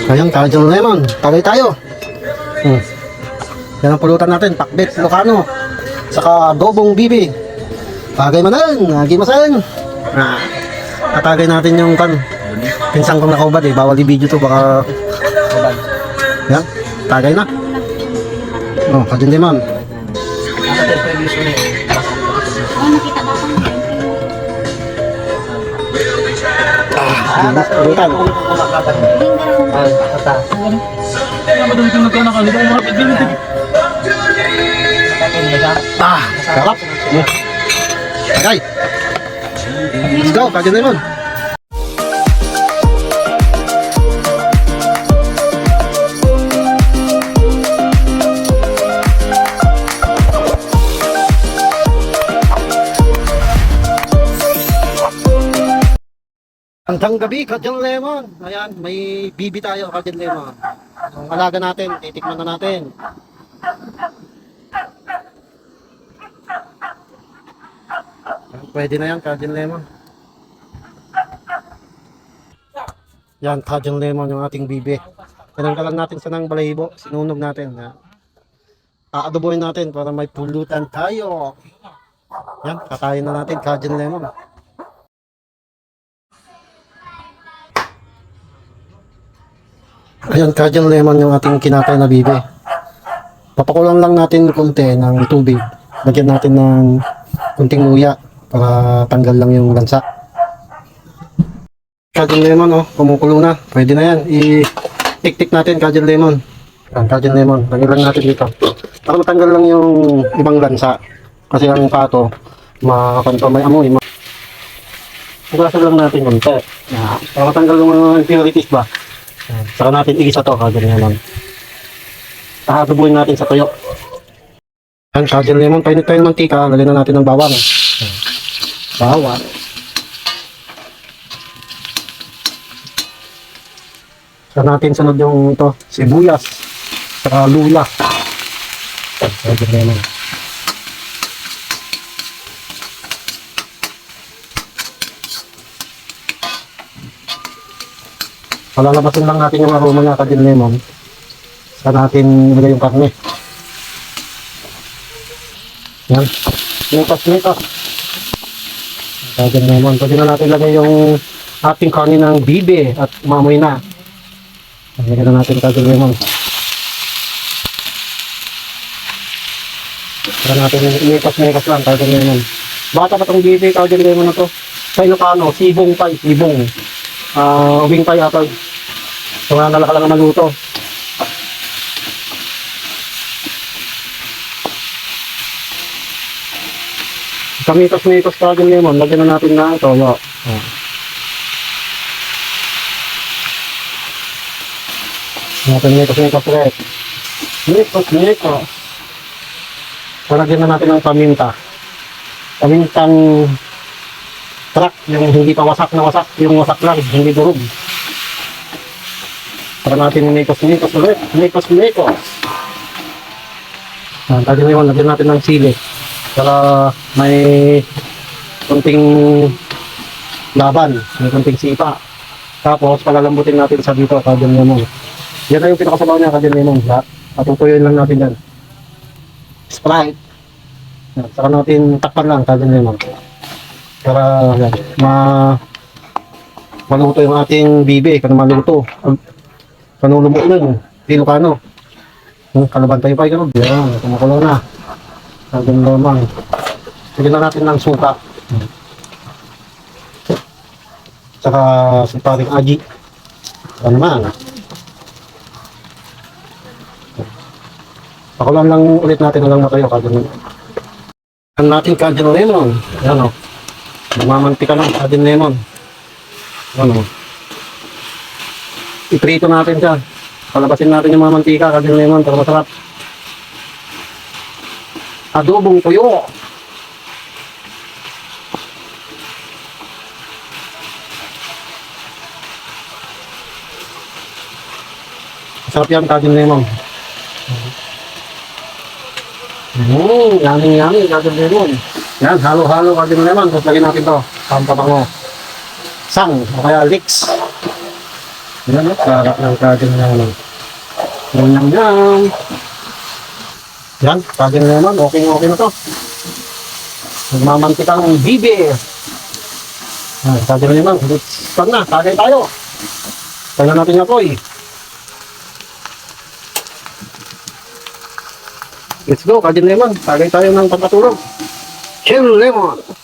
Ayan, Cajun Lemon. Tagay tayo. Yan ang pulutan natin. Pakbet, Ilocano. Saka adobong bibi. Tagay manan. Agi masan. Tatagay natin yung kan. Pinsang kong nakaubad eh. Bawal i-video to. Baka... Yan. Tagay na. Cajun Lemon. Pulutan. Sarap. Okay. Let's go, Cajun Lemon. Hanggang gabi, Cajun Lemon. Ayan, may bibi tayo, Cajun Lemon. Ang alaga natin, titikman na natin. Pwede na yan, Cajun Lemon. Yan, Cajun Lemon yung ating bibi. Tinanggalan natin sa ng balahibo, sinunog natin. Aadobohin natin para may pulutan tayo. Yan, kakain na natin, Cajun Lemon. Ayan, Cajun Lemon yung ating kinatay na bibi. Papakulang lang natin konti ng tubig. Lagyan natin ng kunting luya para tanggal lang yung lansa. Cajun Lemon, kumukulo na. Pwede na yan. I-tik-tik natin, Cajun Lemon. Ayan, Cajun Lemon. Lagyan lang natin dito. Para matanggal lang yung ibang lansa. Kasi ang pato, may amoy. Ugasan lang natin konti. Para matanggal yung mga impurities ba. Saka natin igisa to, Cajun Lemon. Adobohin natin sa tuyo. Yan, Cajun Lemon. Painit tayo ng mantika. Lagyan na natin ng bawang. Bawang. Saka natin sunod yung ito, sibuyas. Saka luya. Cajun Lemon. Palalabasin lang natin yung aroma ng Cajun Lemon. Saka natin ilagay yung karne. Yan. Lipas. Cajun Lemon. Pwede na natin ilagay yung ating karne ng bibe at mamoy na. Ilagay na natin Cajun Lemon. Saka natin lipas lang Cajun Lemon. Bata pa itong bibe, Cajun Lemon na to. Sa Ilocano, sibong pay, sibong. Ubing pay ata. So nga nalaka lang maluto. Kamitos Cajun Lemon. Lagyan na natin na toyo. Mitos ulit. Mitos. Lagyan na natin ng paminta. Pamintang truck, yung hindi pa wasak na wasak, yung wasak lang, hindi durog. Para natin mitos ulit. Mitos. Cajun Lemon, lagyan natin ng sili. Para may konting laban, may konting sipa. Tapos palalambutin natin sa dito, Cajun Lemon. Yan na yung pinakasabaw niya, Cajun Lemon. Patutuyin lang natin yan. Sprite. Saka natin takpan lang, Cajun Lemon. Para maluto yung ating bibi, kung maluto. Panulumok nun, Ilocano. Kalaban tayo pa ikaw. Yan, kumukulo na. Cajun Lemon. Lagyan na natin ng suka. Saka siparing aji. Ano naman. Pakulan lang ulit natin hanggang matayo, Cajun Lemon. Ang natin Cajun Lemon. Yan o. Mamantika ng Cajun Lemon. Yan o. Iprito natin siya. Palabasin natin yung mamantika, Cajun Lemon, para masarap. Adobong tuyo. Masarap yan, Cajun Lemon. Yummy, Cajun Lemon. Yan, halo-halo Cajun Lemon. Tapos lagyan natin to, pampabango. Sang, o kaya leeks. Yan, sarap ng kajal lemon. Yum, yum, yum. Yan, kajal lemon. Okay na to. Nagmamantikang bibe. Yan, kajal lemon. Start na, tagay tayo. Tayo natin yung apoy. Let's go, kajal lemon. Tagay tayo ng pagkatulog. Chill lemon.